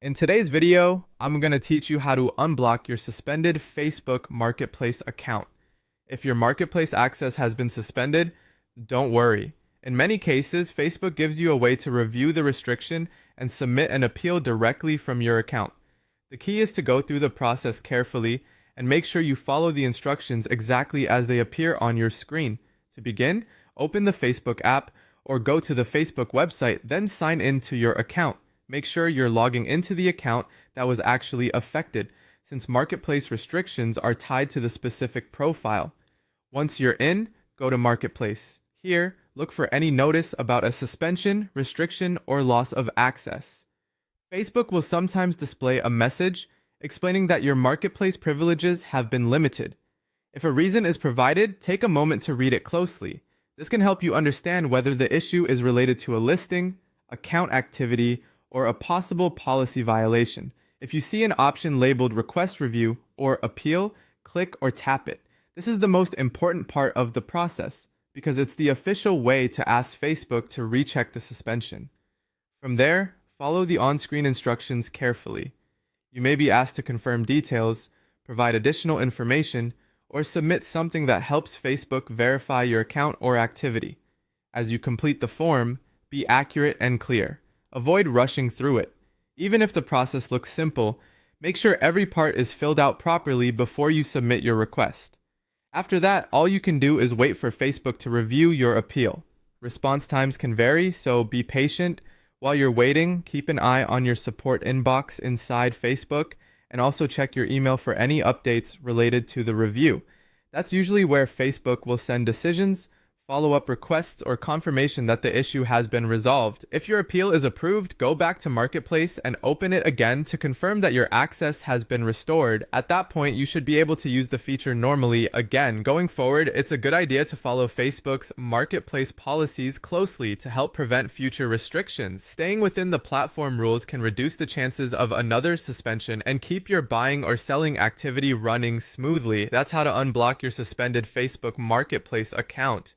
In today's video, I'm going to teach you how to unblock your suspended Facebook Marketplace account. If your Marketplace access has been suspended, don't worry. In many cases, Facebook gives you a way to review the restriction and submit an appeal directly from your account. The key is to go through the process carefully and make sure you follow the instructions exactly as they appear on your screen. To begin, open the Facebook app or go to the Facebook website, then sign in to your account. Make sure you're logging into the account that was actually affected, since Marketplace restrictions are tied to the specific profile. Once you're in, go to Marketplace. Here, look for any notice about a suspension, restriction, or loss of access. Facebook will sometimes display a message explaining that your Marketplace privileges have been limited. If a reason is provided, take a moment to read it closely. This can help you understand whether the issue is related to a listing, account activity, or a possible policy violation. If you see an option labeled Request Review or Appeal, click or tap it. This is the most important part of the process because it's the official way to ask Facebook to recheck the suspension. From there, follow the on-screen instructions carefully. You may be asked to confirm details, provide additional information, or submit something that helps Facebook verify your account or activity. As you complete the form, be accurate and clear. Avoid rushing through it. Even if the process looks simple, make sure every part is filled out properly before you submit your request. After that, all you can do is wait for Facebook to review your appeal. Response times can vary, so be patient. While you're waiting, keep an eye on your support inbox inside Facebook and also check your email for any updates related to the review. That's usually where Facebook will send decisions, follow-up requests, or confirmation that the issue has been resolved. If your appeal is approved, go back to Marketplace and open it again to confirm that your access has been restored. At that point, you should be able to use the feature normally again. Going forward, it's a good idea to follow Facebook's Marketplace policies closely to help prevent future restrictions. Staying within the platform rules can reduce the chances of another suspension and keep your buying or selling activity running smoothly. That's how to unblock your suspended Facebook Marketplace account.